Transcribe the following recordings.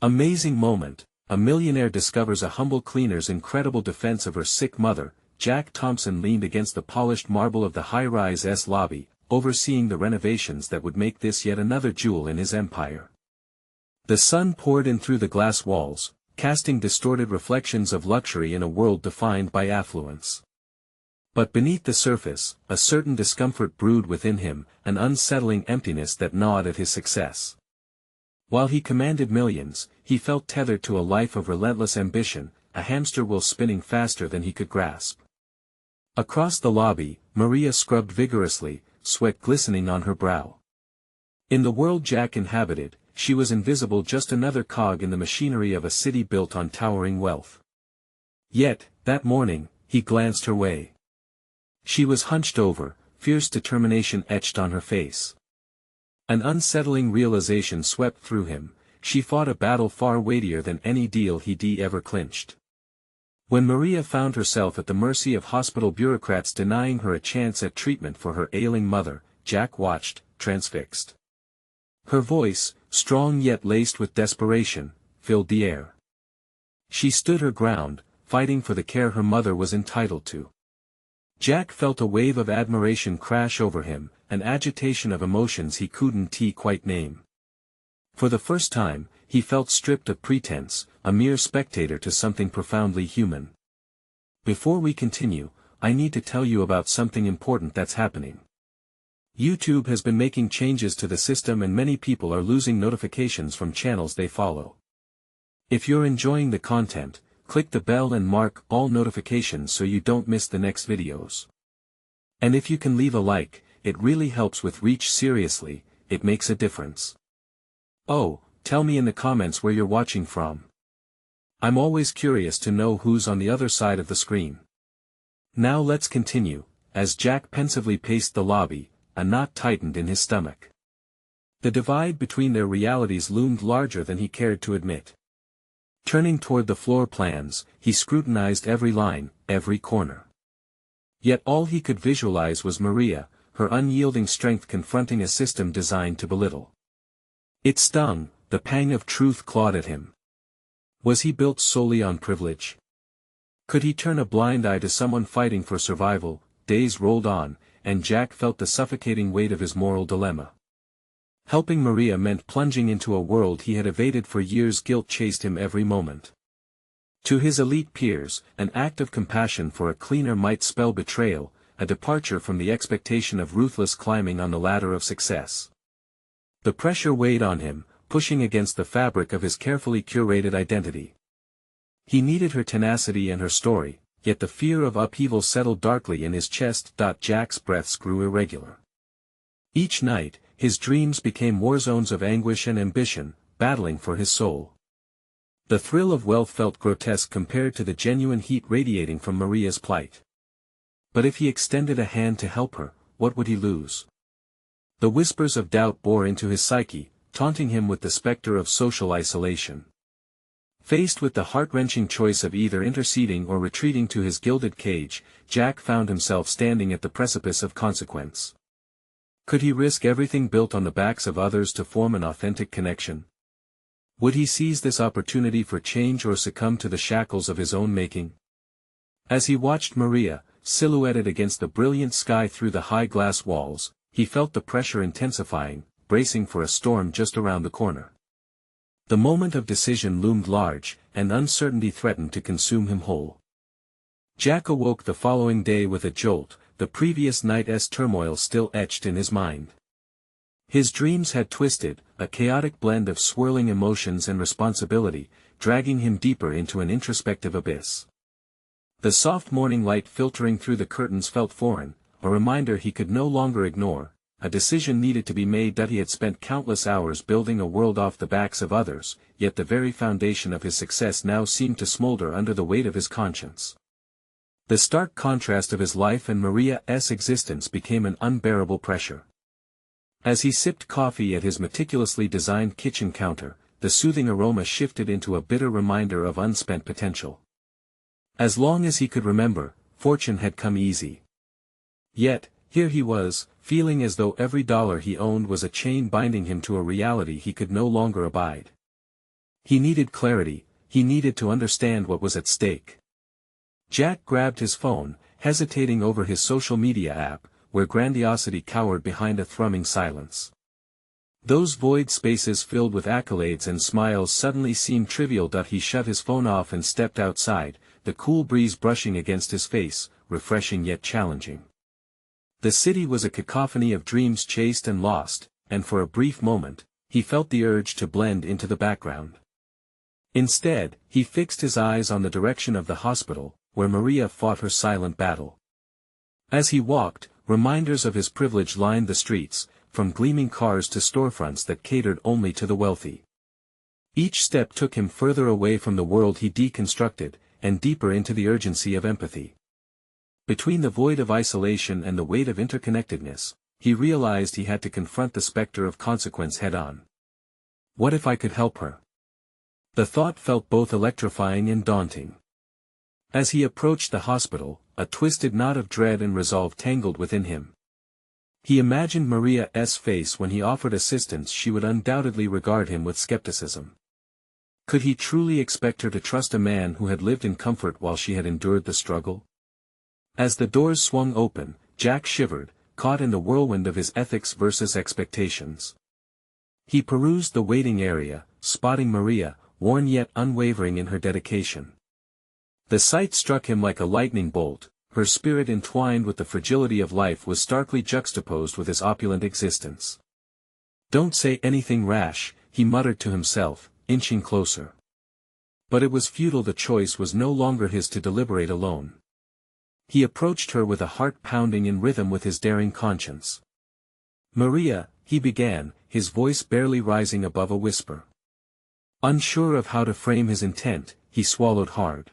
Amazing moment, a millionaire discovers a humble cleaner's incredible defense of her sick mother. Jack Thompson leaned against the polished marble of the high-rise lobby, overseeing the renovations that would make this yet another jewel in his empire. The sun poured in through the glass walls, casting distorted reflections of luxury in a world defined by affluence. But beneath the surface, a certain discomfort brewed within him, an unsettling emptiness that gnawed at his success. While he commanded millions, he felt tethered to a life of relentless ambition, a hamster wheel spinning faster than he could grasp. Across the lobby, Maria scrubbed vigorously, sweat glistening on her brow. In the world Jack inhabited, she was invisible, just another cog in the machinery of a city built on towering wealth. Yet, that morning, he glanced her way. She was hunched over, fierce determination etched on her face. An unsettling realization swept through him: she fought a battle far weightier than any deal he'd ever clinched. When Maria found herself at the mercy of hospital bureaucrats denying her a chance at treatment for her ailing mother, Jack watched, transfixed. Her voice, strong yet laced with desperation, filled the air. She stood her ground, fighting for the care her mother was entitled to. Jack felt a wave of admiration crash over him, an agitation of emotions he couldn't quite name. For the first time, he felt stripped of pretense, a mere spectator to something profoundly human. Before we continue, I need to tell you about something important that's happening. YouTube has been making changes to the system and many people are losing notifications from channels they follow. If you're enjoying the content, click the bell and mark all notifications so you don't miss the next videos. And if you can leave a like, it really helps with reach. Seriously, it makes a difference. Oh, tell me in the comments where you're watching from. I'm always curious to know who's on the other side of the screen. Now let's continue. As Jack pensively paced the lobby, a knot tightened in his stomach. The divide between their realities loomed larger than he cared to admit. Turning toward the floor plans, he scrutinized every line, every corner. Yet all he could visualize was Maria, her unyielding strength confronting a system designed to belittle. It stung, the pang of truth clawed at him. Was he built solely on privilege? Could he turn a blind eye to someone fighting for survival? Days rolled on, and Jack felt the suffocating weight of his moral dilemma. Helping Maria meant plunging into a world he had evaded for years. Guilt chased him every moment. To his elite peers, an act of compassion for a cleaner might spell betrayal, a departure from the expectation of ruthless climbing on the ladder of success. The pressure weighed on him, pushing against the fabric of his carefully curated identity. He needed her tenacity and her story, yet the fear of upheaval settled darkly in his chest. Jack's breaths grew irregular. Each night, his dreams became war zones of anguish and ambition, battling for his soul. The thrill of wealth felt grotesque compared to the genuine heat radiating from Maria's plight. But if he extended a hand to help her, what would he lose? The whispers of doubt bore into his psyche, taunting him with the specter of social isolation. Faced with the heart-wrenching choice of either interceding or retreating to his gilded cage, Jack found himself standing at the precipice of consequence. Could he risk everything built on the backs of others to form an authentic connection? Would he seize this opportunity for change or succumb to the shackles of his own making? As he watched Maria, silhouetted against the brilliant sky through the high glass walls, he felt the pressure intensifying, bracing for a storm just around the corner. The moment of decision loomed large, and uncertainty threatened to consume him whole. Jack awoke the following day with a jolt, the previous night's turmoil still etched in his mind. His dreams had twisted, a chaotic blend of swirling emotions and responsibility, dragging him deeper into an introspective abyss. The soft morning light filtering through the curtains felt foreign, a reminder he could no longer ignore, a decision needed to be made. That he had spent countless hours building a world off the backs of others, yet the very foundation of his success now seemed to smolder under the weight of his conscience. The stark contrast of his life and Maria's existence became an unbearable pressure. As he sipped coffee at his meticulously designed kitchen counter, the soothing aroma shifted into a bitter reminder of unspent potential. As long as he could remember, fortune had come easy. Yet, here he was, feeling as though every dollar he owned was a chain binding him to a reality he could no longer abide. He needed clarity, he needed to understand what was at stake. Jack grabbed his phone, hesitating over his social media app, where grandiosity cowered behind a thrumming silence. Those void spaces filled with accolades and smiles suddenly seemed trivial. He shut his phone off and stepped outside, the cool breeze brushing against his face, refreshing yet challenging. The city was a cacophony of dreams chased and lost, and for a brief moment, he felt the urge to blend into the background. Instead, he fixed his eyes on the direction of the hospital, where Maria fought her silent battle. As he walked, reminders of his privilege lined the streets, from gleaming cars to storefronts that catered only to the wealthy. Each step took him further away from the world he deconstructed, and deeper into the urgency of empathy. Between the void of isolation and the weight of interconnectedness, he realized he had to confront the specter of consequence head-on. What if I could help her? The thought felt both electrifying and daunting. As he approached the hospital, a twisted knot of dread and resolve tangled within him. He imagined Maria's face when he offered assistance. She would undoubtedly regard him with skepticism. Could he truly expect her to trust a man who had lived in comfort while she had endured the struggle? As the doors swung open, Jack shivered, caught in the whirlwind of his ethics versus expectations. He perused the waiting area, spotting Maria, worn yet unwavering in her dedication. The sight struck him like a lightning bolt. Her spirit entwined with the fragility of life was starkly juxtaposed with his opulent existence. "Don't say anything rash," he muttered to himself, inching closer. But it was futile. The choice was no longer his to deliberate alone. He approached her with a heart pounding in rhythm with his daring conscience. "Maria," he began, his voice barely rising above a whisper. Unsure of how to frame his intent, he swallowed hard.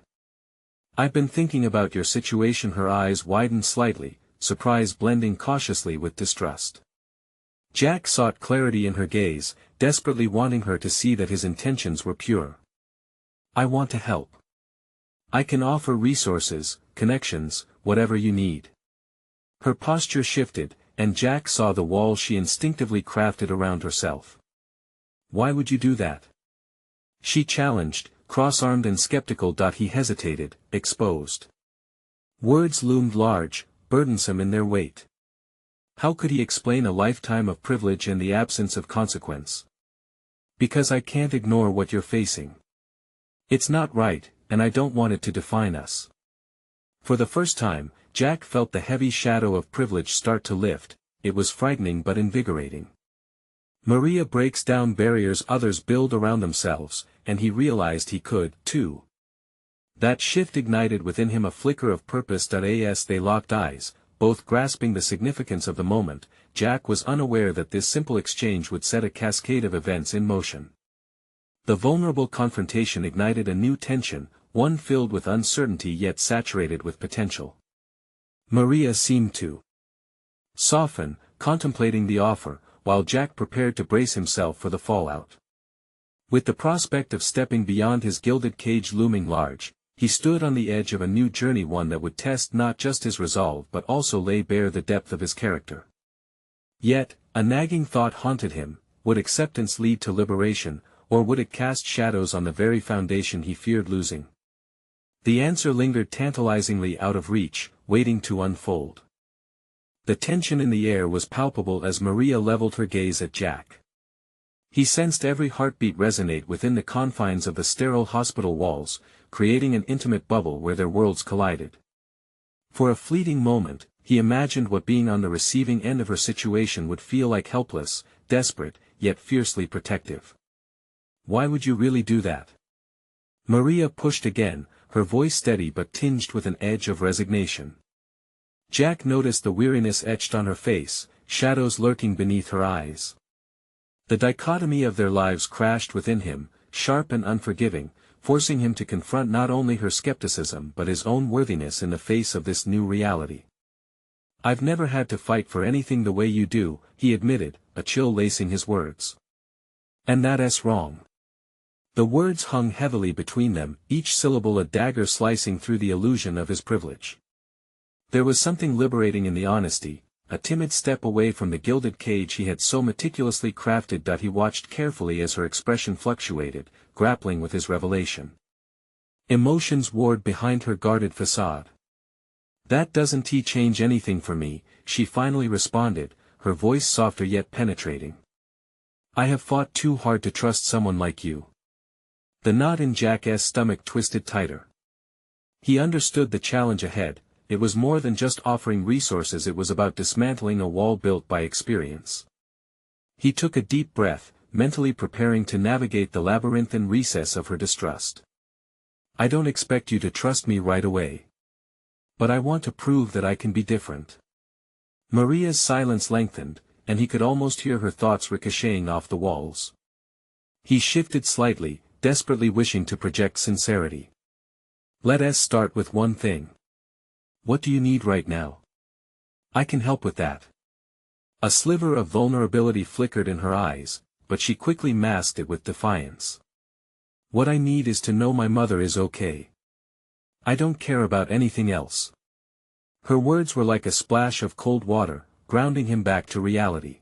"I've been thinking about your situation." Her eyes widened slightly, surprise blending cautiously with distrust. Jack sought clarity in her gaze, desperately wanting her to see that his intentions were pure. "I want to help. I can offer resources, connections, whatever you need." Her posture shifted, and Jack saw the wall she instinctively crafted around herself. "Why would you do that?" she challenged, cross-armed and skeptical. He hesitated, exposed. Words loomed large, burdensome in their weight. How could he explain a lifetime of privilege and the absence of consequence? "Because I can't ignore what you're facing. It's not right, and I don't want it to define us." For the first time, Jack felt the heavy shadow of privilege start to lift. It was frightening but invigorating. Maria breaks down barriers others build around themselves, and he realized he could, too. That shift ignited within him a flicker of purpose. As they locked eyes, both grasping the significance of the moment, Jack was unaware that this simple exchange would set a cascade of events in motion. The vulnerable confrontation ignited a new tension, one filled with uncertainty yet saturated with potential. Maria seemed to soften, contemplating the offer, while Jack prepared to brace himself for the fallout. With the prospect of stepping beyond his gilded cage looming large, he stood on the edge of a new journey, one that would test not just his resolve but also lay bare the depth of his character. Yet, a nagging thought haunted him: would acceptance lead to liberation, or would it cast shadows on the very foundation he feared losing? The answer lingered tantalizingly out of reach, waiting to unfold. The tension in the air was palpable as Maria leveled her gaze at Jack. He sensed every heartbeat resonate within the confines of the sterile hospital walls, creating an intimate bubble where their worlds collided. For a fleeting moment, he imagined what being on the receiving end of her situation would feel like: helpless, desperate, yet fiercely protective. "Why would you really do that?" Maria pushed again, her voice steady but tinged with an edge of resignation. Jack noticed the weariness etched on her face, shadows lurking beneath her eyes. The dichotomy of their lives crashed within him, sharp and unforgiving, forcing him to confront not only her skepticism but his own worthiness in the face of this new reality. "I've never had to fight for anything the way you do," he admitted, a chill lacing his words. "And that's wrong." The words hung heavily between them, each syllable a dagger slicing through the illusion of his privilege. There was something liberating in the honesty, a timid step away from the gilded cage he had so meticulously crafted. He watched carefully as her expression fluctuated, grappling with his revelation. Emotions warred behind her guarded facade. "That doesn't change anything for me," she finally responded, her voice softer yet penetrating. "I have fought too hard to trust someone like you." The knot in Jack's stomach twisted tighter. He understood the challenge ahead. It was more than just offering resources, it was about dismantling a wall built by experience. He took a deep breath, mentally preparing to navigate the labyrinthine recess of her distrust. "I don't expect you to trust me right away. But I want to prove that I can be different." Maria's silence lengthened, and he could almost hear her thoughts ricocheting off the walls. He shifted slightly, desperately wishing to project sincerity. "Let us start with one thing. What do you need right now? I can help with that." A sliver of vulnerability flickered in her eyes, but she quickly masked it with defiance. "What I need is to know my mother is okay. I don't care about anything else." Her words were like a splash of cold water, grounding him back to reality.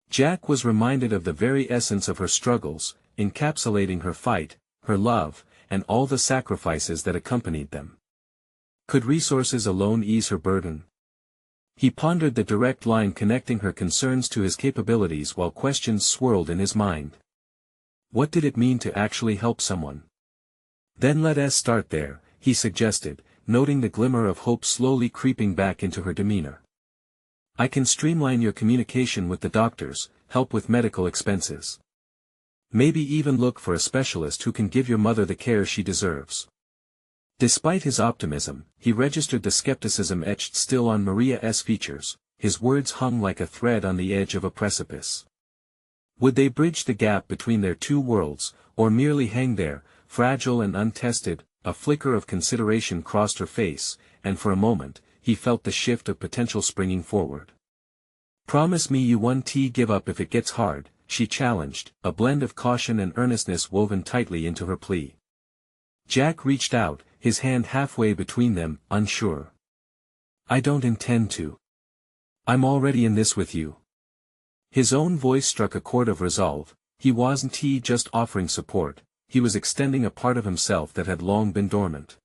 Jack was reminded of the very essence of her struggles, encapsulating her fight, her love, and all the sacrifices that accompanied them. Could resources alone ease her burden? He pondered the direct line connecting her concerns to his capabilities while questions swirled in his mind. What did it mean to actually help someone? "Then let us start there," he suggested, noting the glimmer of hope slowly creeping back into her demeanor. "I can streamline your communication with the doctors, help with medical expenses. Maybe even look for a specialist who can give your mother the care she deserves." Despite his optimism, he registered the skepticism etched still on Maria's features. His words hung like a thread on the edge of a precipice. Would they bridge the gap between their two worlds, or merely hang there, fragile and untested? A flicker of consideration crossed her face, and for a moment, he felt the shift of potential springing forward. "Promise me you won't give up if it gets hard," she challenged, a blend of caution and earnestness woven tightly into her plea. Jack reached out, his hand halfway between them, unsure. "I don't intend to. I'm already in this with you." His own voice struck a chord of resolve. He wasn't just offering support, he was extending a part of himself that had long been dormant.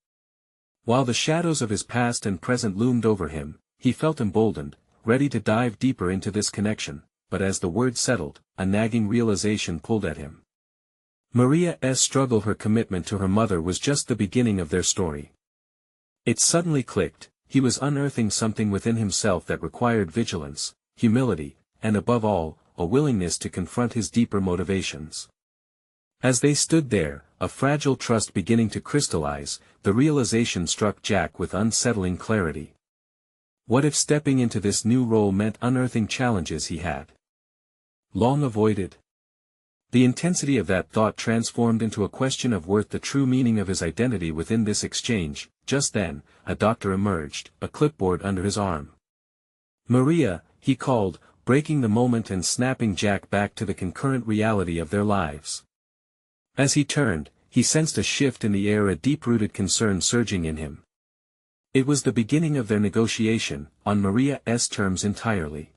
While the shadows of his past and present loomed over him, he felt emboldened, ready to dive deeper into this connection, but as the word settled, a nagging realization pulled at him. Maria's struggle, her commitment to her mother was just the beginning of their story. It suddenly clicked, he was unearthing something within himself that required vigilance, humility, and above all, a willingness to confront his deeper motivations. As they stood there, a fragile trust beginning to crystallize, the realization struck Jack with unsettling clarity. What if stepping into this new role meant unearthing challenges he had long avoided? The intensity of that thought transformed into a question of worth, the true meaning of his identity within this exchange. Just then, a doctor emerged, a clipboard under his arm. "Maria," he called, breaking the moment and snapping Jack back to the concurrent reality of their lives. As he turned, he sensed a shift in the air, a deep-rooted concern surging in him. It was the beginning of their negotiation, on Maria's terms entirely.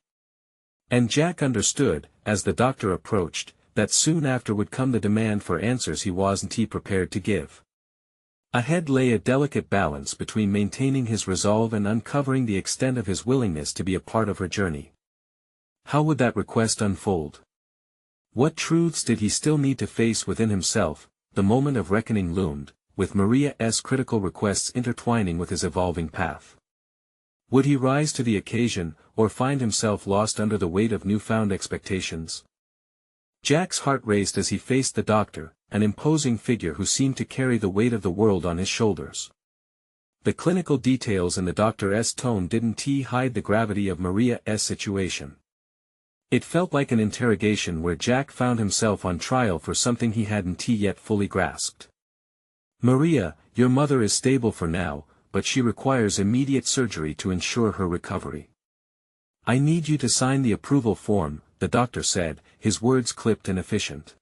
And Jack understood, as the doctor approached, that soon after would come the demand for answers he wasn't prepared to give. Ahead lay a delicate balance between maintaining his resolve and uncovering the extent of his willingness to be a part of her journey. How would that request unfold? What truths did he still need to face within himself? The moment of reckoning loomed, with Maria's critical requests intertwining with his evolving path. Would he rise to the occasion, or find himself lost under the weight of newfound expectations? Jack's heart raced as he faced the doctor, an imposing figure who seemed to carry the weight of the world on his shoulders. The clinical details in the doctor's tone didn't hide the gravity of Maria's situation. It felt like an interrogation where Jack found himself on trial for something he hadn't yet fully grasped. "Maria, your mother is stable for now, but she requires immediate surgery to ensure her recovery. I need you to sign the approval form," the doctor said, his words clipped and efficient.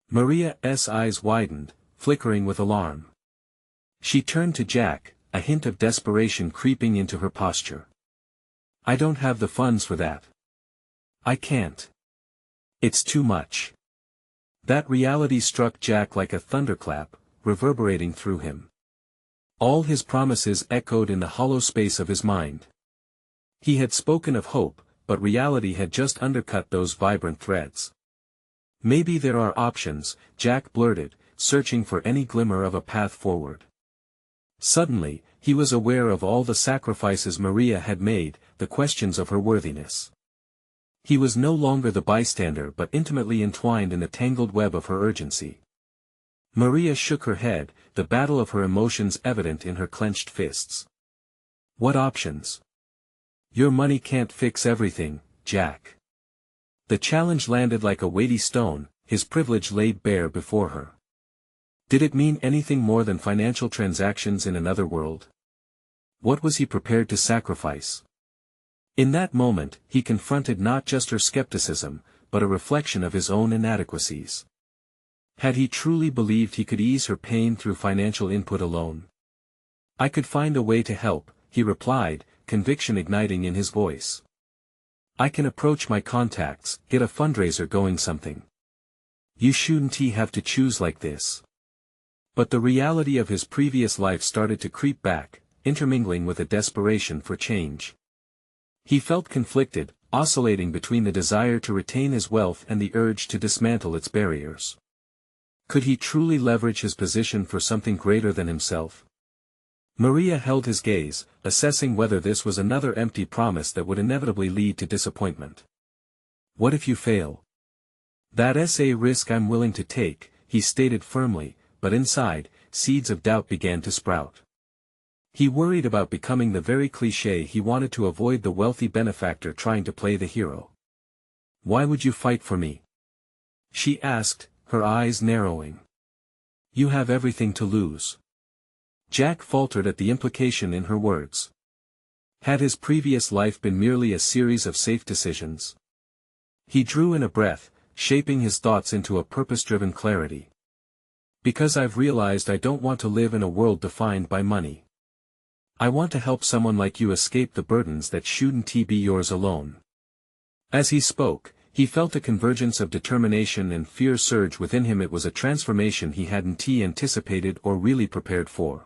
Maria's eyes widened, flickering with alarm. She turned to Jack, a hint of desperation creeping into her posture. I don't have the funds for that. I can't. It's too much. That reality struck Jack like a thunderclap, reverberating through him. All his promises echoed in the hollow space of his mind. He had spoken of hope, but reality had just undercut those vibrant threads. Maybe there are options, Jack blurted, searching for any glimmer of a path forward. Suddenly, he was aware of all the sacrifices Maria had made, the questions of her worthiness. He was no longer the bystander but intimately entwined in the tangled web of her urgency. Maria shook her head, the battle of her emotions evident in her clenched fists. What options? Your money can't fix everything, Jack. The challenge landed like a weighty stone, his privilege laid bare before her. Did it mean anything more than financial transactions in another world? What was he prepared to sacrifice? In that moment, he confronted not just her skepticism, but a reflection of his own inadequacies. Had he truly believed he could ease her pain through financial input alone? I could find a way to help, he replied, conviction igniting in his voice. I can approach my contacts, get a fundraiser going something. You shouldn't have to choose like this. But the reality of his previous life started to creep back, intermingling with a desperation for change. He felt conflicted, oscillating between the desire to retain his wealth and the urge to dismantle its barriers. Could he truly leverage his position for something greater than himself? Maria held his gaze, assessing whether this was another empty promise that would inevitably lead to disappointment. What if you fail? That's a risk I'm willing to take, he stated firmly, but inside, seeds of doubt began to sprout. He worried about becoming the very cliché he wanted to avoid, the wealthy benefactor trying to play the hero. Why would you fight for me? She asked, her eyes narrowing. You have everything to lose. Jack faltered at the implication in her words. Had his previous life been merely a series of safe decisions? He drew in a breath, shaping his thoughts into a purpose-driven clarity. Because I've realized I don't want to live in a world defined by money. I want to help someone like you escape the burdens that shouldn't be yours alone. As he spoke, he felt a convergence of determination and fear surge within him. It was a transformation he hadn't anticipated or really prepared for.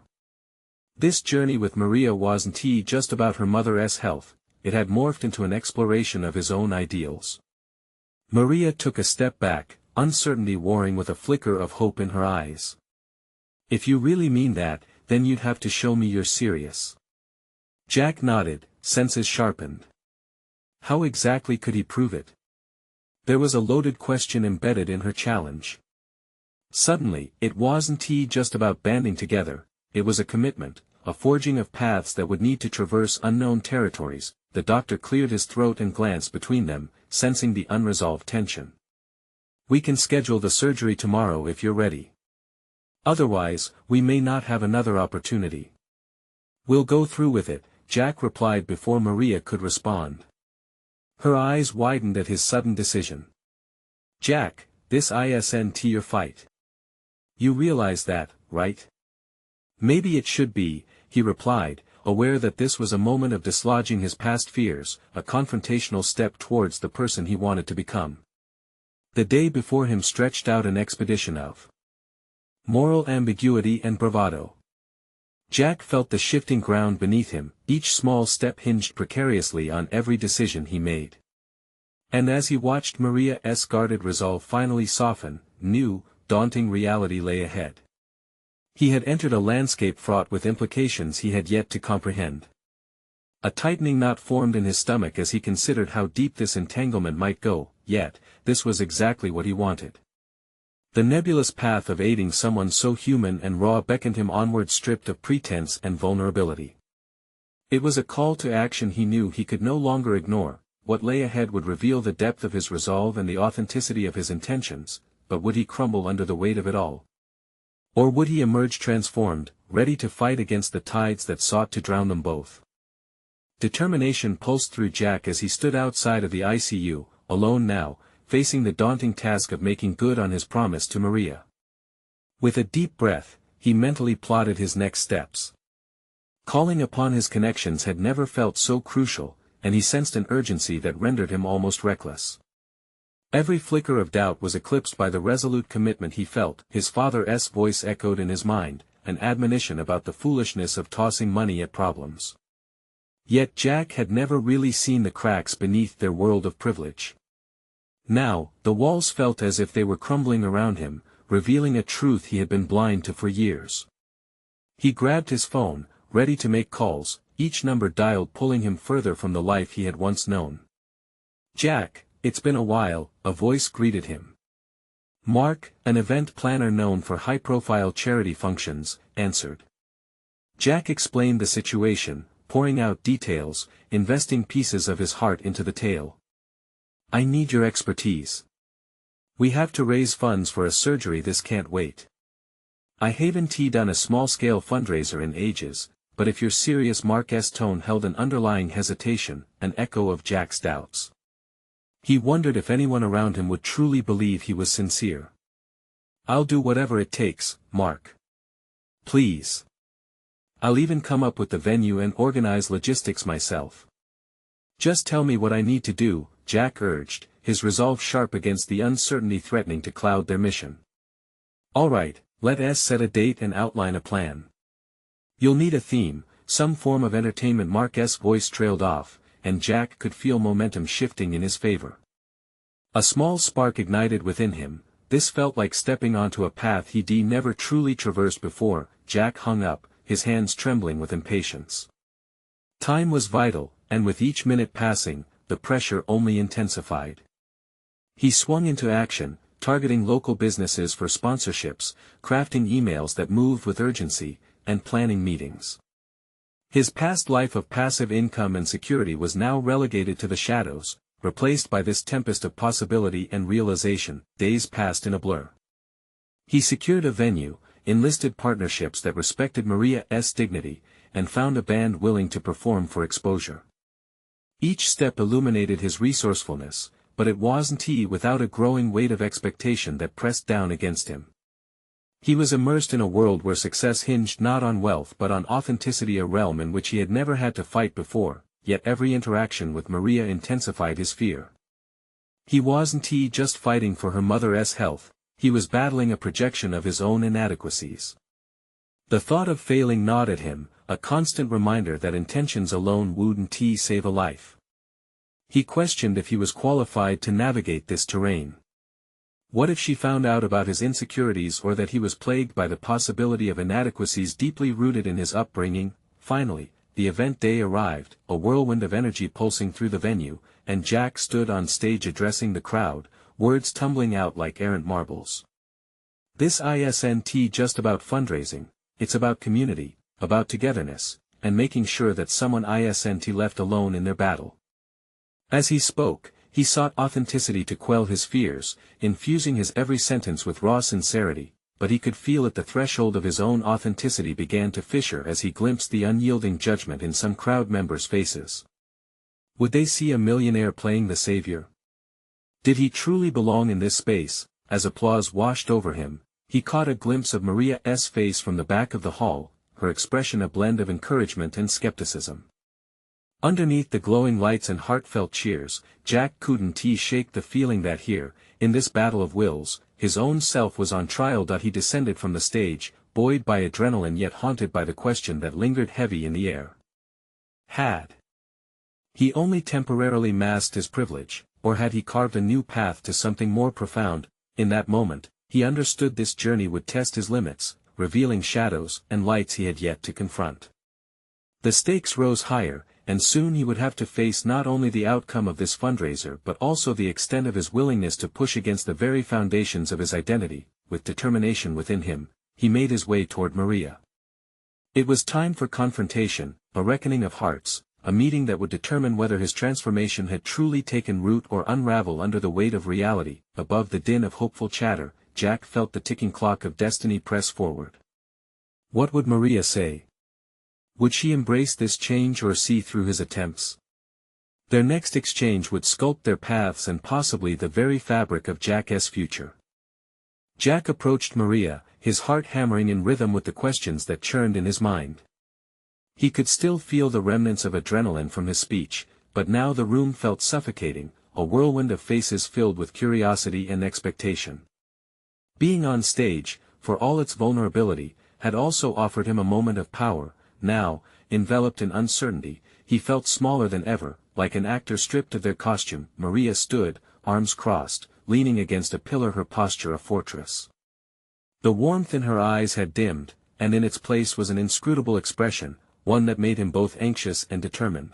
This journey with Maria wasn't just about her mother's health, it had morphed into an exploration of his own ideals. Maria took a step back, uncertainty warring with a flicker of hope in her eyes. If you really mean that, then you'd have to show me you're serious. Jack nodded, senses sharpened. How exactly could he prove it? There was a loaded question embedded in her challenge. Suddenly, it wasn't just about banding together, it was a commitment, a forging of paths that would need to traverse unknown territories. The doctor cleared his throat and glanced between them, sensing the unresolved tension. We can schedule the surgery tomorrow if you're ready. Otherwise, we may not have another opportunity. We'll go through with it, Jack replied before Maria could respond. Her eyes widened at his sudden decision. Jack, this isn't your fight. You realize that, right? Maybe it should be, he replied, aware that this was a moment of dislodging his past fears, a confrontational step towards the person he wanted to become. The day before him stretched out an expedition of moral ambiguity and bravado. Jack felt the shifting ground beneath him, each small step hinged precariously on every decision he made. And as he watched Maria's guarded resolve finally soften, new, daunting reality lay ahead. He had entered a landscape fraught with implications he had yet to comprehend. A tightening knot formed in his stomach as he considered how deep this entanglement might go, yet, this was exactly what he wanted. The nebulous path of aiding someone so human and raw beckoned him onward, stripped of pretense and vulnerability. It was a call to action he knew he could no longer ignore. What lay ahead would reveal the depth of his resolve and the authenticity of his intentions, but would he crumble under the weight of it all? Or would he emerge transformed, ready to fight against the tides that sought to drown them both? Determination pulsed through Jack as he stood outside of the ICU, alone now, facing the daunting task of making good on his promise to Maria. With a deep breath, he mentally plotted his next steps. Calling upon his connections had never felt so crucial, and he sensed an urgency that rendered him almost reckless. Every flicker of doubt was eclipsed by the resolute commitment he felt. His father's voice echoed in his mind, an admonition about the foolishness of tossing money at problems. Yet Jack had never really seen the cracks beneath their world of privilege. Now, the walls felt as if they were crumbling around him, revealing a truth he had been blind to for years. He grabbed his phone, ready to make calls, each number dialed pulling him further from the life he had once known. "Jack, it's been a while," a voice greeted him. Mark, an event planner known for high-profile charity functions, answered. Jack explained the situation, pouring out details, investing pieces of his heart into the tale. "I need your expertise. We have to raise funds for a surgery. This can't wait. I haven't done a small-scale fundraiser in ages, but if you're serious." Mark's tone held an underlying hesitation, an echo of Jack's doubts. He wondered if anyone around him would truly believe he was sincere. "I'll do whatever it takes, Mark. Please. I'll even come up with the venue and organize logistics myself. Just tell me what I need to do," Jack urged, his resolve sharp against the uncertainty threatening to cloud their mission. "All right, let's set a date and outline a plan. You'll need a theme, some form of entertainment." Mark's voice trailed off, and Jack could feel momentum shifting in his favor. A small spark ignited within him. This felt like stepping onto a path he'd never truly traversed before. Jack hung up, his hands trembling with impatience. Time was vital, and with each minute passing, the pressure only intensified. He swung into action, targeting local businesses for sponsorships, crafting emails that moved with urgency, and planning meetings. His past life of passive income and security was now relegated to the shadows, replaced by this tempest of possibility and realization. Days passed in a blur. He secured a venue, enlisted partnerships that respected Maria's dignity, and found a band willing to perform for exposure. Each step illuminated his resourcefulness, but it wasn't without a growing weight of expectation that pressed down against him. He was immersed in a world where success hinged not on wealth but on authenticity, a realm in which he had never had to fight before, yet every interaction with Maria intensified his fear. He wasn't just fighting for her mother's health, he was battling a projection of his own inadequacies. The thought of failing gnawed at him, a constant reminder that intentions alone wouldn't save a life. He questioned if he was qualified to navigate this terrain. What if she found out about his insecurities, or that he was plagued by the possibility of inadequacies deeply rooted in his upbringing? Finally, the event day arrived, a whirlwind of energy pulsing through the venue, and Jack stood on stage addressing the crowd, words tumbling out like errant marbles. "This isn't just about fundraising, it's about community, about togetherness, and making sure that someone isn't left alone in their battle." As he spoke, he sought authenticity to quell his fears, infusing his every sentence with raw sincerity, but he could feel at the threshold of his own authenticity began to fissure as he glimpsed the unyielding judgment in some crowd members' faces. Would they see a millionaire playing the savior? Did he truly belong in this space? As applause washed over him, he caught a glimpse of Maria's face from the back of the hall, her expression a blend of encouragement and skepticism. Underneath the glowing lights and heartfelt cheers, Jack couldn't shake the feeling that here, in this battle of wills, his own self was on trial. He descended from the stage, buoyed by adrenaline yet haunted by the question that lingered heavy in the air. Had he only temporarily masked his privilege, or had he carved a new path to something more profound? In that moment, he understood this journey would test his limits, revealing shadows and lights he had yet to confront. The stakes rose higher, and soon he would have to face not only the outcome of this fundraiser but also the extent of his willingness to push against the very foundations of his identity. With determination within him, he made his way toward Maria. It was time for confrontation, a reckoning of hearts, a meeting that would determine whether his transformation had truly taken root or unravel under the weight of reality. Above the din of hopeful chatter, Jack felt the ticking clock of destiny press forward. What would Maria say? Would she embrace this change or see through his attempts? Their next exchange would sculpt their paths and possibly the very fabric of Jack's future. Jack approached Maria, his heart hammering in rhythm with the questions that churned in his mind. He could still feel the remnants of adrenaline from his speech, but now the room felt suffocating, a whirlwind of faces filled with curiosity and expectation. Being on stage, for all its vulnerability, had also offered him a moment of power. Now, enveloped in uncertainty, he felt smaller than ever, like an actor stripped of their costume. Maria stood, arms crossed, leaning against a pillar, her posture a fortress. The warmth in her eyes had dimmed, and in its place was an inscrutable expression, one that made him both anxious and determined.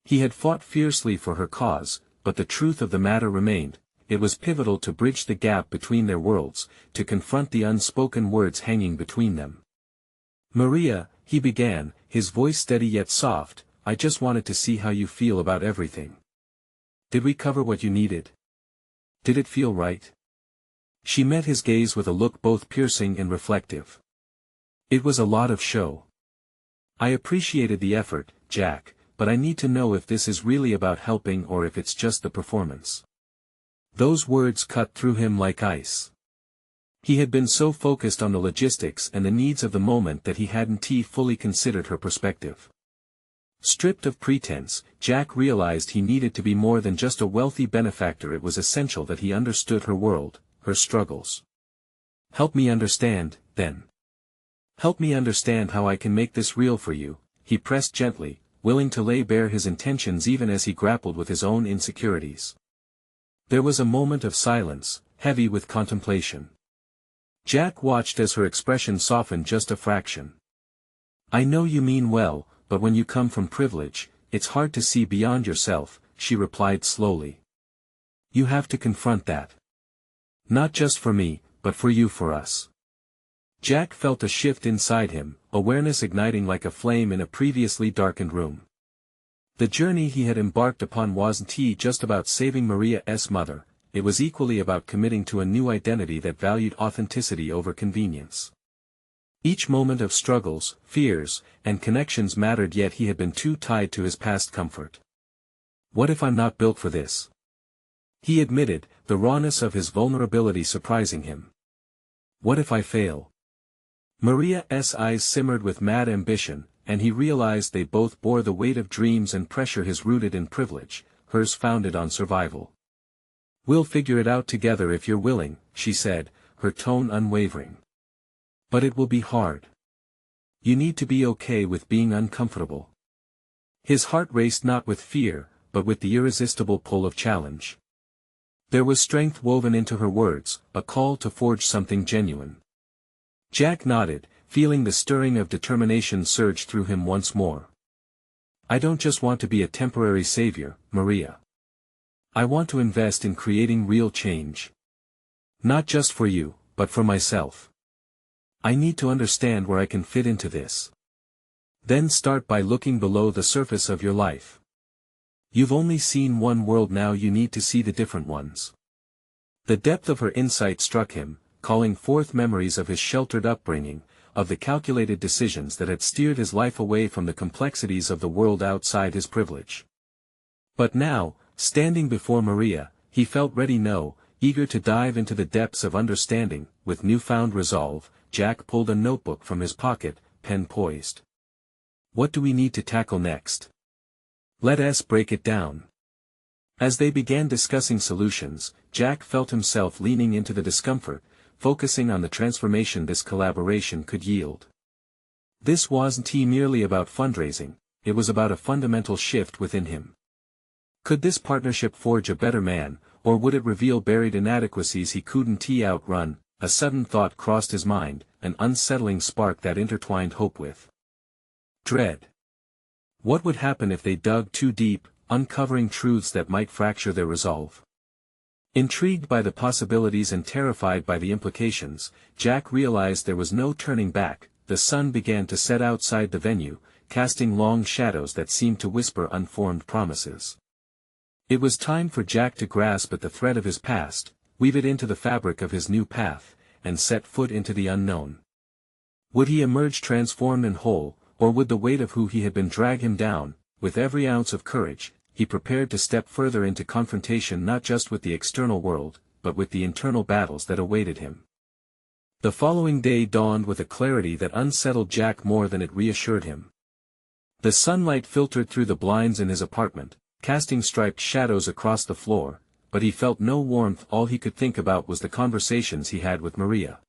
He had fought fiercely for her cause, but the truth of the matter remained. It was pivotal to bridge the gap between their worlds, to confront the unspoken words hanging between them. "Maria," he began, his voice steady yet soft, "I just wanted to see how you feel about everything. Did we cover what you needed? Did it feel right?" She met his gaze with a look both piercing and reflective. "It was a lot of show. I appreciated the effort, Jack, but I need to know if this is really about helping or if it's just the performance." Those words cut through him like ice. He had been so focused on the logistics and the needs of the moment that he hadn't fully considered her perspective. Stripped of pretense, Jack realized he needed to be more than just a wealthy benefactor. It was essential that he understood her world, her struggles. "Help me understand, then. Help me understand how I can make this real for you," he pressed gently, willing to lay bare his intentions even as he grappled with his own insecurities. There was a moment of silence, heavy with contemplation. Jack watched as her expression softened just a fraction. "I know you mean well, but when you come from privilege, it's hard to see beyond yourself," she replied slowly. "You have to confront that. Not just for me, but for you, for us." Jack felt a shift inside him, awareness igniting like a flame in a previously darkened room. The journey he had embarked upon wasn't just about saving Maria's mother, it was equally about committing to a new identity that valued authenticity over convenience. Each moment of struggles, fears, and connections mattered, yet he had been too tied to his past comfort. "What if I'm not built for this?" he admitted, the rawness of his vulnerability surprising him. "What if I fail?" Maria's eyes simmered with mad ambition, and he realized they both bore the weight of dreams and pressure, his rooted in privilege, hers founded on survival. "We'll figure it out together if you're willing," she said, her tone unwavering. "But it will be hard. You need to be okay with being uncomfortable." His heart raced not with fear, but with the irresistible pull of challenge. There was strength woven into her words, a call to forge something genuine. Jack nodded, feeling the stirring of determination surge through him once more. "I don't just want to be a temporary savior, Maria. I want to invest in creating real change. Not just for you, but for myself. I need to understand where I can fit into this. Then start by looking below the surface of your life. You've only seen one world, now you need to see the different ones." The depth of her insight struck him, calling forth memories of his sheltered upbringing, of the calculated decisions that had steered his life away from the complexities of the world outside his privilege. But now, standing before Maria, he felt ready, eager to dive into the depths of understanding. With newfound resolve, Jack pulled a notebook from his pocket, pen poised. "What do we need to tackle next? Let us break it down." As they began discussing solutions, Jack felt himself leaning into the discomfort, focusing on the transformation this collaboration could yield. This wasn't merely about fundraising, it was about a fundamental shift within him. Could this partnership forge a better man, or would it reveal buried inadequacies he couldn't outrun? A sudden thought crossed his mind, an unsettling spark that intertwined hope with dread. What would happen if they dug too deep, uncovering truths that might fracture their resolve? Intrigued by the possibilities and terrified by the implications, Jack realized there was no turning back. The sun began to set outside the venue, casting long shadows that seemed to whisper unformed promises. It was time for Jack to grasp at the thread of his past, weave it into the fabric of his new path, and set foot into the unknown. Would he emerge transformed and whole, or would the weight of who he had been drag him down? With every ounce of courage, he prepared to step further into confrontation, not just with the external world, but with the internal battles that awaited him. The following day dawned with a clarity that unsettled Jack more than it reassured him. The sunlight filtered through the blinds in his apartment, casting striped shadows across the floor, but he felt no warmth. All he could think about was the conversations he had with Maria.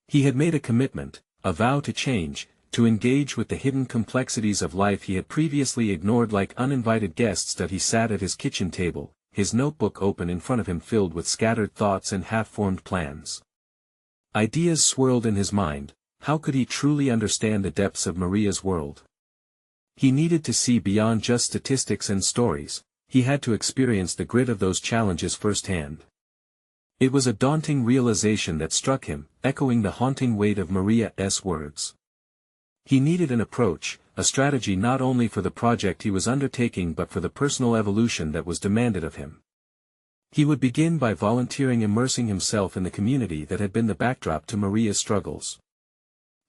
He had made a commitment, a vow to change, to engage with the hidden complexities of life he had previously ignored like uninvited guests. That he sat at his kitchen table, his notebook open in front of him filled with scattered thoughts and half-formed plans. Ideas swirled in his mind. How could he truly understand the depths of Maria's world? He needed to see beyond just statistics and stories. He had to experience the grit of those challenges firsthand. It was a daunting realization that struck him, echoing the haunting weight of Maria's words. He needed an approach, a strategy not only for the project he was undertaking but for the personal evolution that was demanded of him. He would begin by volunteering, immersing himself in the community that had been the backdrop to Maria's struggles.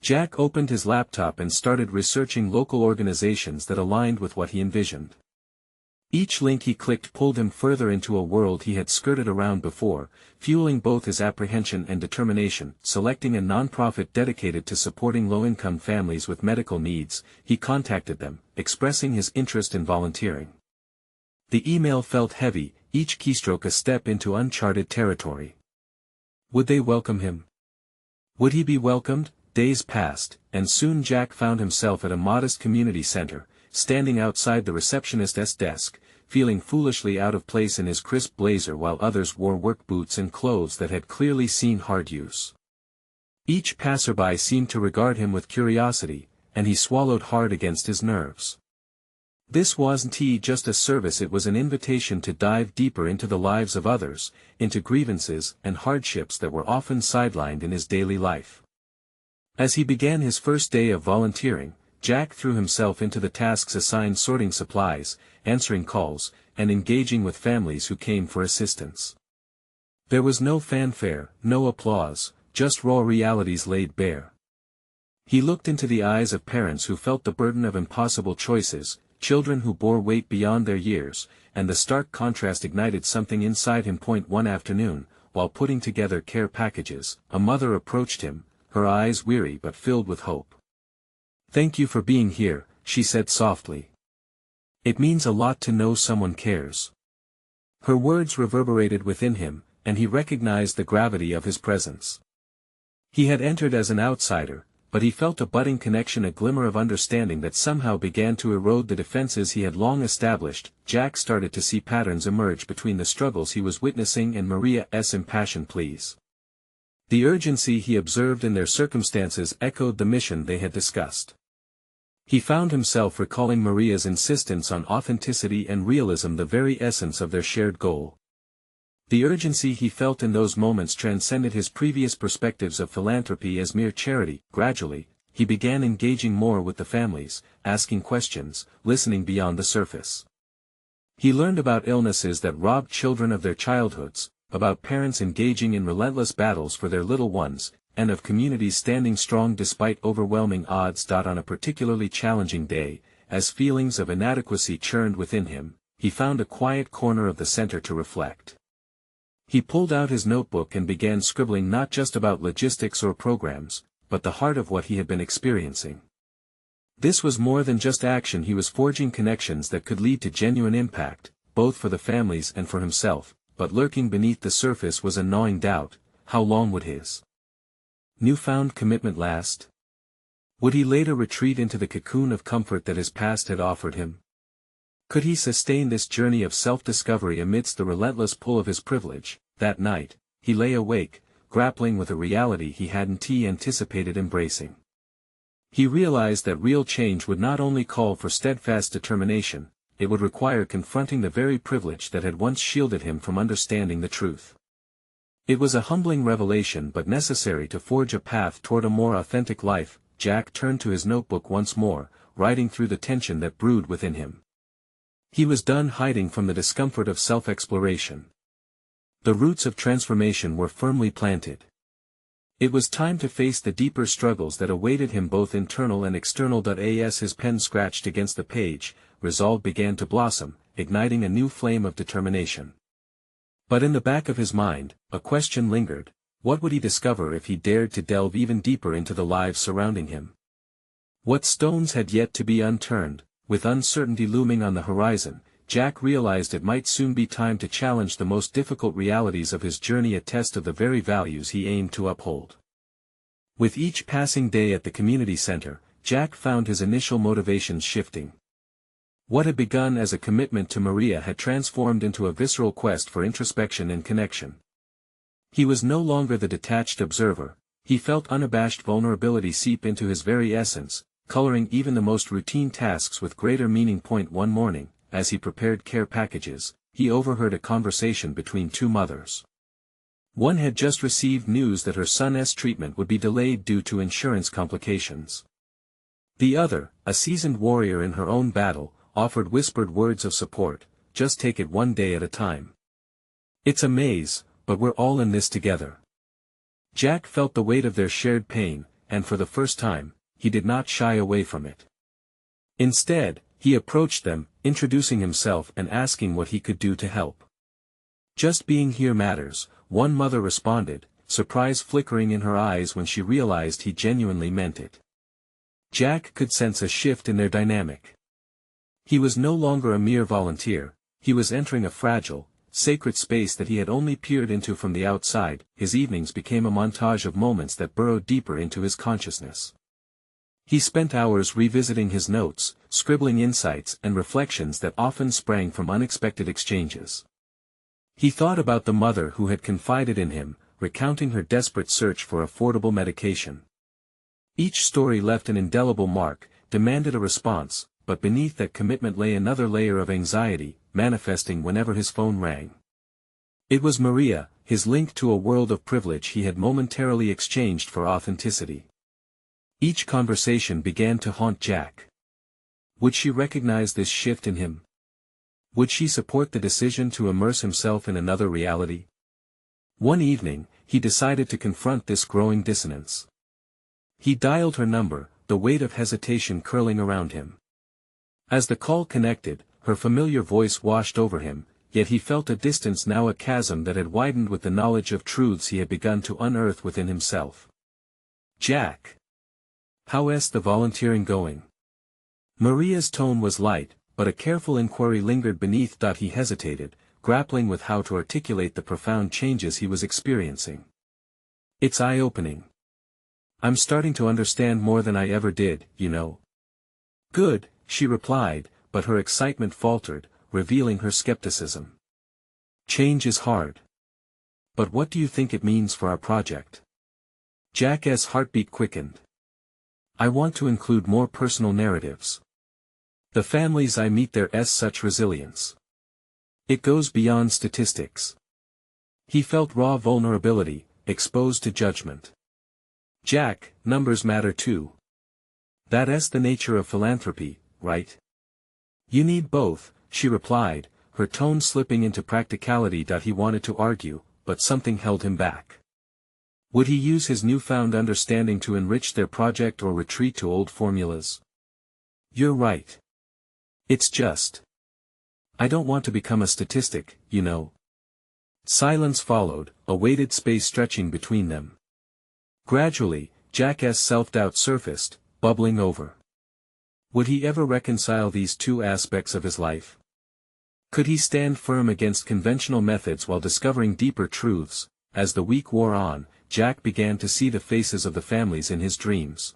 Jack opened his laptop and started researching local organizations that aligned with what he envisioned. Each link he clicked pulled him further into a world he had skirted around before, fueling both his apprehension and determination. Selecting a nonprofit dedicated to supporting low-income families with medical needs, he contacted them, expressing his interest in volunteering. The email felt heavy, each keystroke a step into uncharted territory. Would they welcome him? Would he be welcomed? Days passed, and soon Jack found himself at a modest community center, standing outside the receptionist's desk, feeling foolishly out of place in his crisp blazer while others wore work boots and clothes that had clearly seen hard use. Each passerby seemed to regard him with curiosity, and he swallowed hard against his nerves. This wasn't just a service, it was an invitation to dive deeper into the lives of others, into grievances and hardships that were often sidelined in his daily life. As he began his first day of volunteering, Jack threw himself into the tasks assigned, sorting supplies, answering calls, and engaging with families who came for assistance. There was no fanfare, no applause, just raw realities laid bare. He looked into the eyes of parents who felt the burden of impossible choices, children who bore weight beyond their years, and the stark contrast ignited something inside him. One afternoon, while putting together care packages, a mother approached him, her eyes weary but filled with hope. "Thank you for being here," she said softly. "It means a lot to know someone cares." Her words reverberated within him, and he recognized the gravity of his presence. He had entered as an outsider, but he felt a budding connection, a glimmer of understanding that somehow began to erode the defenses he had long established. Jack started to see patterns emerge between the struggles he was witnessing and Maria's impassioned pleas. The urgency he observed in their circumstances echoed the mission they had discussed. He found himself recalling Maria's insistence on authenticity and realism, the very essence of their shared goal. The urgency he felt in those moments transcended his previous perspectives of philanthropy as mere charity. Gradually, he began engaging more with the families, asking questions, listening beyond the surface. He learned about illnesses that robbed children of their childhoods, about parents engaging in relentless battles for their little ones, and of communities standing strong despite overwhelming odds. On a particularly challenging day, as feelings of inadequacy churned within him, he found a quiet corner of the center to reflect. He pulled out his notebook and began scribbling, not just about logistics or programs, but the heart of what he had been experiencing. This was more than just action, he was forging connections that could lead to genuine impact, both for the families and for himself. But lurking beneath the surface was a gnawing doubt: how long would his newfound commitment last? Would he later retreat into the cocoon of comfort that his past had offered him? Could he sustain this journey of self-discovery amidst the relentless pull of his privilege? That night, he lay awake, grappling with a reality he hadn't anticipated embracing. He realized that real change would not only call for steadfast determination, it would require confronting the very privilege that had once shielded him from understanding the truth. It was a humbling revelation, but necessary to forge a path toward a more authentic life. Jack turned to his notebook once more, writing through the tension that brewed within him. He was done hiding from the discomfort of self-exploration. The roots of transformation were firmly planted. It was time to face the deeper struggles that awaited him, both internal and external. As his pen scratched against the page, resolve began to blossom, igniting a new flame of determination. But in the back of his mind, a question lingered: what would he discover if he dared to delve even deeper into the lives surrounding him? What stones had yet to be unturned? With uncertainty looming on the horizon, Jack realized it might soon be time to challenge the most difficult realities of his journey, a test of the very values he aimed to uphold. With each passing day at the community center, Jack found his initial motivations shifting. What had begun as a commitment to Maria had transformed into a visceral quest for introspection and connection. He was no longer the detached observer, he felt unabashed vulnerability seep into his very essence, coloring even the most routine tasks with greater meaning. One morning, as he prepared care packages, he overheard a conversation between two mothers. One had just received news that her son's treatment would be delayed due to insurance complications. The other, a seasoned warrior in her own battle, offered whispered words of support, "Just take it one day at a time. It's a maze, but we're all in this together." Jack felt the weight of their shared pain, and for the first time, he did not shy away from it. Instead, he approached them, introducing himself and asking what he could do to help. "Just being here matters," one mother responded, surprise flickering in her eyes when she realized he genuinely meant it. Jack could sense a shift in their dynamic. He was no longer a mere volunteer, he was entering a fragile, sacred space that he had only peered into from the outside. His evenings became a montage of moments that burrowed deeper into his consciousness. He spent hours revisiting his notes, scribbling insights and reflections that often sprang from unexpected exchanges. He thought about the mother who had confided in him, recounting her desperate search for affordable medication. Each story left an indelible mark, demanded a response, but beneath that commitment lay another layer of anxiety, manifesting whenever his phone rang. It was Maria, his link to a world of privilege he had momentarily exchanged for authenticity. Each conversation began to haunt Jack. Would she recognize this shift in him? Would she support the decision to immerse himself in another reality? One evening, he decided to confront this growing dissonance. He dialed her number, the weight of hesitation curling around him. As the call connected, her familiar voice washed over him, yet he felt a distance now, a chasm that had widened with the knowledge of truths he had begun to unearth within himself. "Jack. How's the volunteering going?" Maria's tone was light, but a careful inquiry lingered beneath. He hesitated, grappling with how to articulate the profound changes he was experiencing. "It's eye-opening. I'm starting to understand more than I ever did, you know." "Good," she replied, but her excitement faltered, revealing her skepticism. "Change is hard. But what do you think it means for our project?" Jack's heartbeat quickened. "I want to include more personal narratives. The families I meet, there's such resilience. It goes beyond statistics." He felt raw vulnerability, exposed to judgment. "Jack, numbers matter too. That's the nature of philanthropy, right?" "You need both," she replied, her tone slipping into practicality. He wanted to argue, but something held him back. Would he use his newfound understanding to enrich their project or retreat to old formulas? "You're right. It's just, I don't want to become a statistic, you know." Silence followed, a weighted space stretching between them. Gradually, Jack's self-doubt surfaced, bubbling over. Would he ever reconcile these two aspects of his life? Could he stand firm against conventional methods while discovering deeper truths? As the week wore on, Jack began to see the faces of the families in his dreams.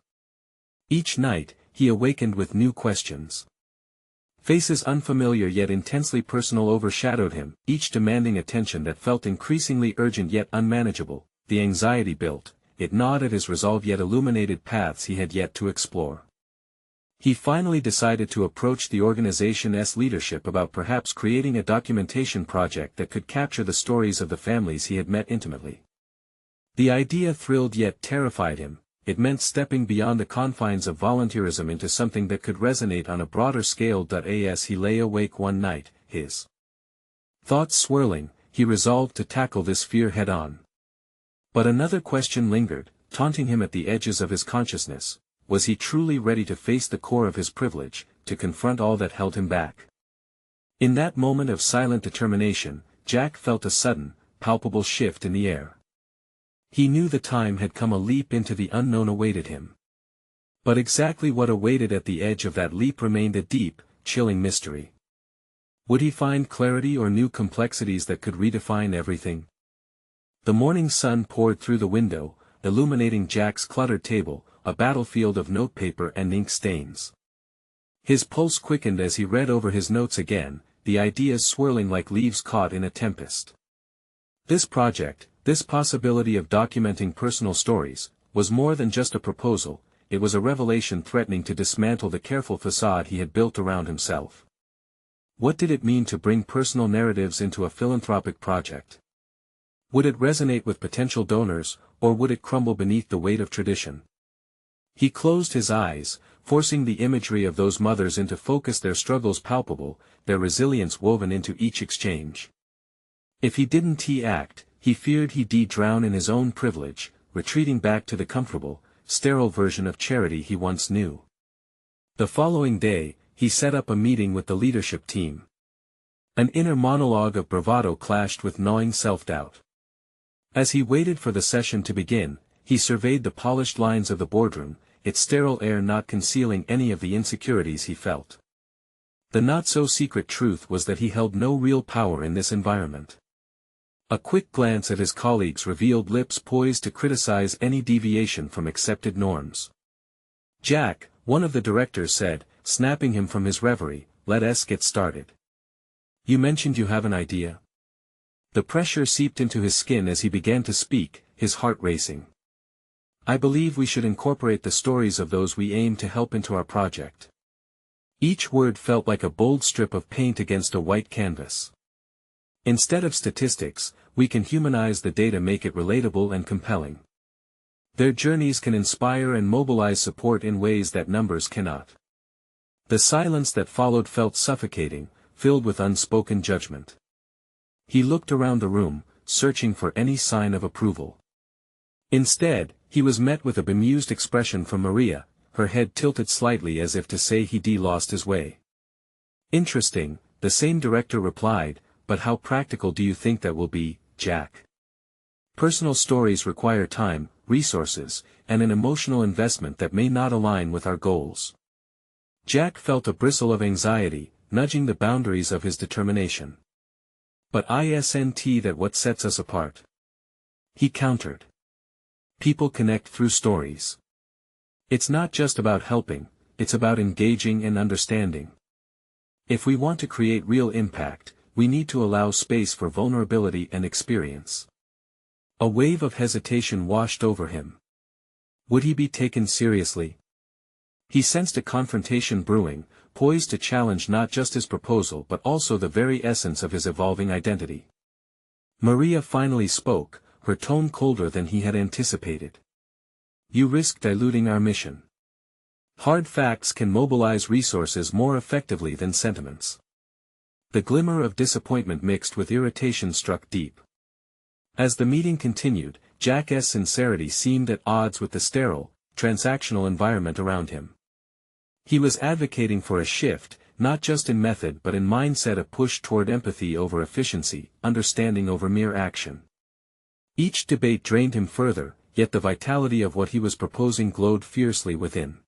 Each night, he awakened with new questions. Faces unfamiliar yet intensely personal overshadowed him, each demanding attention that felt increasingly urgent yet unmanageable. The anxiety built, it gnawed at his resolve yet illuminated paths he had yet to explore. He finally decided to approach the organization's leadership about perhaps creating a documentation project that could capture the stories of the families he had met intimately. The idea thrilled yet terrified him. It meant stepping beyond the confines of volunteerism into something that could resonate on a broader scale. As he lay awake one night, his thoughts swirling, he resolved to tackle this fear head-on. But another question lingered, taunting him at the edges of his consciousness. Was he truly ready to face the core of his privilege, to confront all that held him back? In that moment of silent determination, Jack felt a sudden, palpable shift in the air. He knew the time had come, a leap into the unknown awaited him. But exactly what awaited at the edge of that leap remained a deep, chilling mystery. Would he find clarity or new complexities that could redefine everything? The morning sun poured through the window, illuminating Jack's cluttered table, a battlefield of notepaper and ink stains. His pulse quickened as he read over his notes again, the ideas swirling like leaves caught in a tempest. This project, this possibility of documenting personal stories, was more than just a proposal, it was a revelation threatening to dismantle the careful facade he had built around himself. What did it mean to bring personal narratives into a philanthropic project? Would it resonate with potential donors, or would it crumble beneath the weight of tradition? He closed his eyes, forcing the imagery of those mothers into focus, their struggles palpable, their resilience woven into each exchange. If he didn't act, he feared he'd drown in his own privilege, retreating back to the comfortable, sterile version of charity he once knew. The following day, he set up a meeting with the leadership team. An inner monologue of bravado clashed with gnawing self-doubt. As he waited for the session to begin, he surveyed the polished lines of the boardroom, its sterile air not concealing any of the insecurities he felt. The not-so-secret truth was that he held no real power in this environment. A quick glance at his colleagues revealed lips poised to criticize any deviation from accepted norms. "Jack," one of the directors said, snapping him from his reverie, "let's get started. You mentioned you have an idea." The pressure seeped into his skin as he began to speak, his heart racing. "I believe we should incorporate the stories of those we aim to help into our project." Each word felt like a bold strip of paint against a white canvas. "Instead of statistics, we can humanize the data, make it relatable and compelling. Their journeys can inspire and mobilize support in ways that numbers cannot." The silence that followed felt suffocating, filled with unspoken judgment. He looked around the room, searching for any sign of approval. Instead, he was met with a bemused expression from Maria, her head tilted slightly as if to say he'd lost his way. "Interesting," the same director replied, "but how practical do you think that will be, Jack? Personal stories require time, resources, and an emotional investment that may not align with our goals." Jack felt a bristle of anxiety, nudging the boundaries of his determination. "But isn't that what sets us apart?" he countered. "People connect through stories. It's not just about helping, it's about engaging and understanding. If we want to create real impact, we need to allow space for vulnerability and experience." A wave of hesitation washed over him. Would he be taken seriously? He sensed a confrontation brewing, poised to challenge not just his proposal but also the very essence of his evolving identity. Maria finally spoke, her tone colder than he had anticipated. "You risk diluting our mission. Hard facts can mobilize resources more effectively than sentiments." The glimmer of disappointment mixed with irritation struck deep. As the meeting continued, Jack's sincerity seemed at odds with the sterile, transactional environment around him. He was advocating for a shift, not just in method but in mindset, a push toward empathy over efficiency, understanding over mere action. Each debate drained him further, yet the vitality of what he was proposing glowed fiercely within.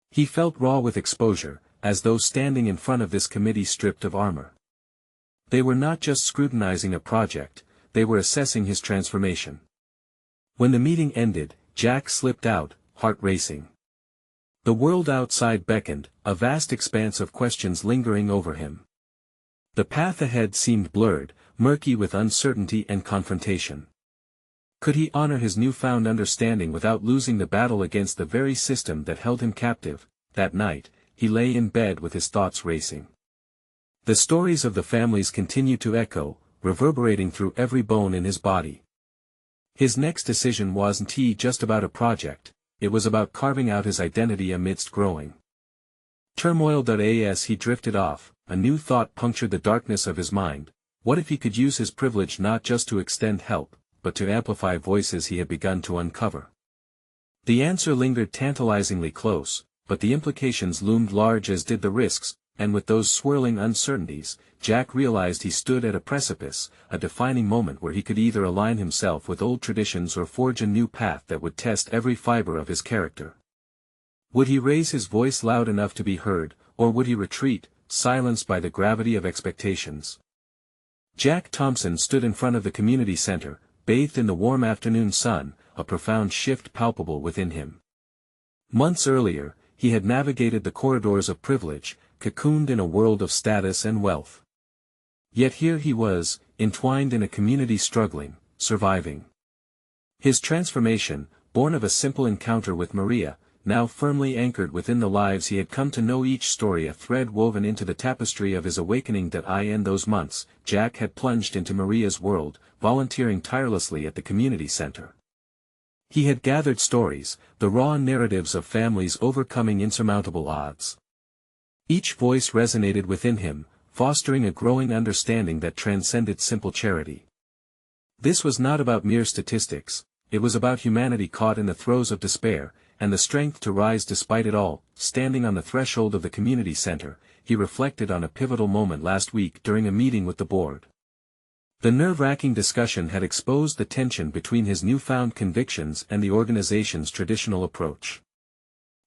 He felt raw with exposure, as though standing in front of this committee stripped of armor. They were not just scrutinizing a project, they were assessing his transformation. When the meeting ended, Jack slipped out, heart racing. The world outside beckoned, a vast expanse of questions lingering over him. The path ahead seemed blurred, murky with uncertainty and confrontation. Could he honor his newfound understanding without losing the battle against the very system that held him captive? That night, he lay in bed with his thoughts racing. The stories of the families continued to echo, reverberating through every bone in his body. His next decision wasn't just about a project, it was about carving out his identity amidst growing turmoil. As he drifted off, a new thought punctured the darkness of his mind. What if he could use his privilege not just to extend help, but to amplify voices he had begun to uncover? The answer lingered tantalizingly close, but the implications loomed large as did the risks, and with those swirling uncertainties, Jack realized he stood at a precipice, a defining moment where he could either align himself with old traditions or forge a new path that would test every fiber of his character. Would he raise his voice loud enough to be heard, or would he retreat, silenced by the gravity of expectations? Jack Thompson stood in front of the community center, bathed in the warm afternoon sun, a profound shift palpable within him. Months earlier, he had navigated the corridors of privilege, cocooned in a world of status and wealth. Yet here he was, entwined in a community struggling, surviving. His transformation, born of a simple encounter with Maria, now firmly anchored within the lives he had come to know, each story a thread woven into the tapestry of his awakening. In those months, Jack had plunged into Maria's world, volunteering tirelessly at the community center. He had gathered stories, the raw narratives of families overcoming insurmountable odds. Each voice resonated within him, fostering a growing understanding that transcended simple charity. This was not about mere statistics, it was about humanity caught in the throes of despair, and the strength to rise despite it all. Standing on the threshold of the community center, he reflected on a pivotal moment last week during a meeting with the board. The nerve-wracking discussion had exposed the tension between his newfound convictions and the organization's traditional approach.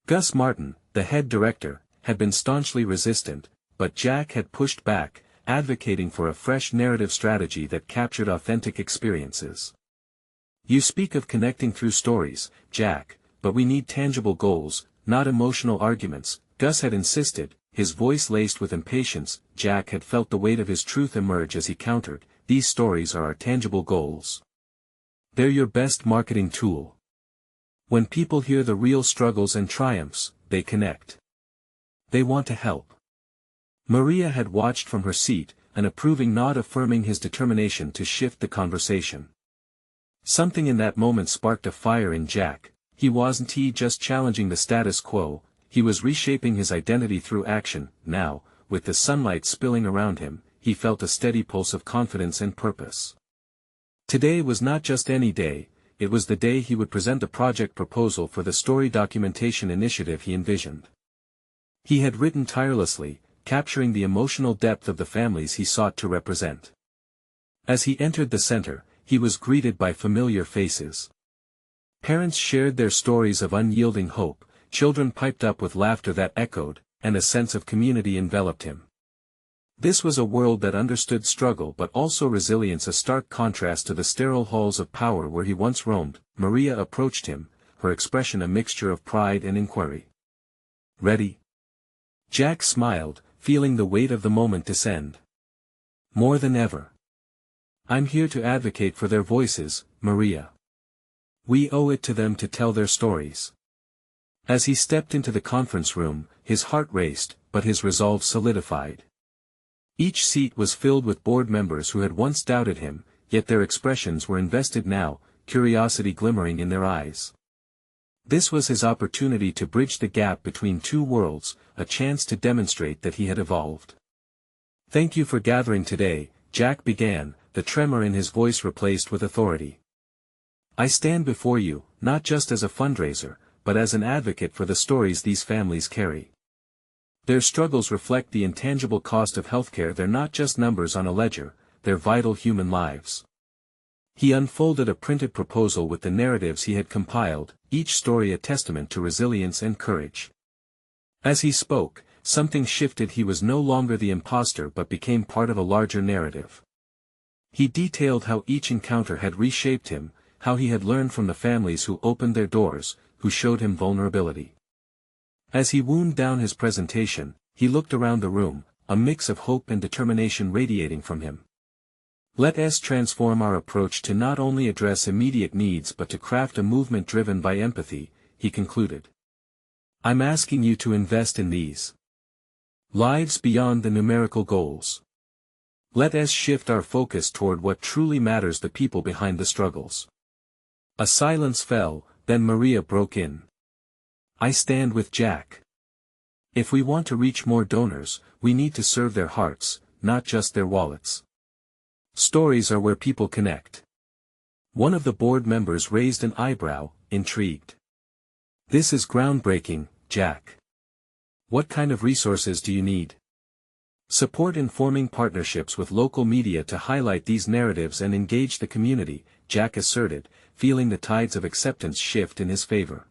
Gus Martin, the head director, had been staunchly resistant, but Jack had pushed back, advocating for a fresh narrative strategy that captured authentic experiences. "You speak of connecting through stories, Jack, but we need tangible goals, not emotional arguments," Gus had insisted, his voice laced with impatience. Jack had felt the weight of his truth emerge as he countered, "These stories are our tangible goals. They're your best marketing tool. When people hear the real struggles and triumphs, they connect. They want to help." Maria had watched from her seat, an approving nod affirming his determination to shift the conversation. Something in that moment sparked a fire in Jack. He wasn't just challenging the status quo, he was reshaping his identity through action. Now, with the sunlight spilling around him, he felt a steady pulse of confidence and purpose. Today was not just any day, it was the day he would present the project proposal for the story documentation initiative he envisioned. He had written tirelessly, capturing the emotional depth of the families he sought to represent. As he entered the center, he was greeted by familiar faces. Parents shared their stories of unyielding hope, children piped up with laughter that echoed, and a sense of community enveloped him. This was a world that understood struggle but also resilience, a stark contrast to the sterile halls of power where he once roamed. Maria approached him, her expression a mixture of pride and inquiry. "Ready?" Jack smiled, feeling the weight of the moment descend. "More than ever. I'm here to advocate for their voices, Maria. We owe it to them to tell their stories." As he stepped into the conference room, his heart raced, but his resolve solidified. Each seat was filled with board members who had once doubted him, yet their expressions were invested now, curiosity glimmering in their eyes. This was his opportunity to bridge the gap between two worlds, a chance to demonstrate that he had evolved. "Thank you for gathering today," Jack began, the tremor in his voice replaced with authority. "I stand before you, not just as a fundraiser, but as an advocate for the stories these families carry. Their struggles reflect the intangible cost of healthcare. They're not just numbers on a ledger, they're vital human lives." He unfolded a printed proposal with the narratives he had compiled, each story a testament to resilience and courage. As he spoke, something shifted. He was no longer the imposter but became part of a larger narrative. He detailed how each encounter had reshaped him, how he had learned from the families who opened their doors, who showed him vulnerability. As he wound down his presentation, he looked around the room, a mix of hope and determination radiating from him. "Let us transform our approach to not only address immediate needs but to craft a movement driven by empathy," he concluded. "I'm asking you to invest in these lives beyond the numerical goals. Let us shift our focus toward what truly matters, the people behind the struggles." A silence fell, then Maria broke in. "I stand with Jack. If we want to reach more donors, we need to serve their hearts, not just their wallets. Stories are where people connect." One of the board members raised an eyebrow, intrigued. "This is groundbreaking, Jack. What kind of resources do you need?" "Support in forming partnerships with local media to highlight these narratives and engage the community," Jack asserted, feeling the tides of acceptance shift in his favor.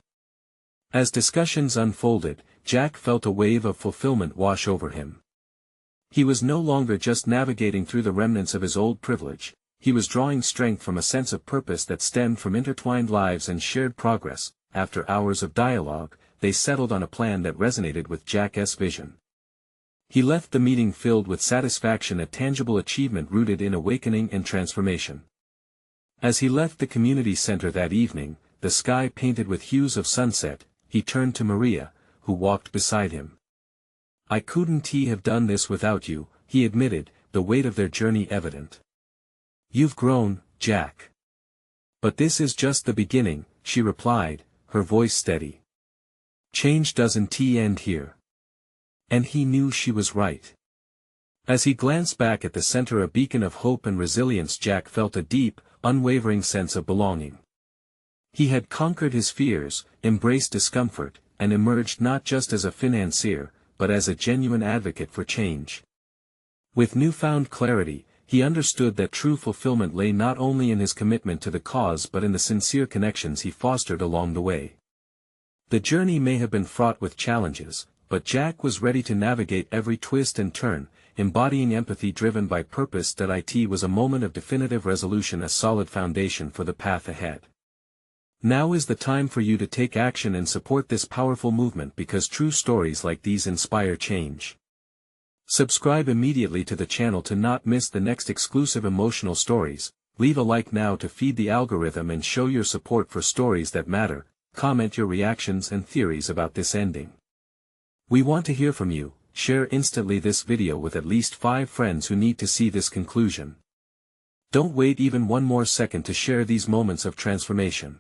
As discussions unfolded, Jack felt a wave of fulfillment wash over him. He was no longer just navigating through the remnants of his old privilege, he was drawing strength from a sense of purpose that stemmed from intertwined lives and shared progress. After hours of dialogue, they settled on a plan that resonated with Jack's vision. He left the meeting filled with satisfaction, a tangible achievement rooted in awakening and transformation. As he left the community center that evening, the sky painted with hues of sunset, he turned to Maria, who walked beside him. "I couldn't have done this without you," he admitted, the weight of their journey evident. "You've grown, Jack." "But this is just the beginning," she replied, her voice steady. "Change doesn't end here." And he knew she was right. As he glanced back at the center, a beacon of hope and resilience, Jack felt a deep, unwavering sense of belonging. He had conquered his fears, embraced discomfort, and emerged not just as a financier, but as a genuine advocate for change. With newfound clarity, he understood that true fulfillment lay not only in his commitment to the cause but in the sincere connections he fostered along the way. The journey may have been fraught with challenges, but Jack was ready to navigate every twist and turn, embodying empathy driven by purpose. It was a moment of definitive resolution, a solid foundation for the path ahead. Now is the time for you to take action and support this powerful movement, because true stories like these inspire change. Subscribe immediately to the channel to not miss the next exclusive emotional stories. Leave a like now to feed the algorithm and show your support for stories that matter. Comment your reactions and theories about this ending. We want to hear from you. Share instantly this video with at least 5 friends who need to see this conclusion. Don't wait even one more second to share these moments of transformation.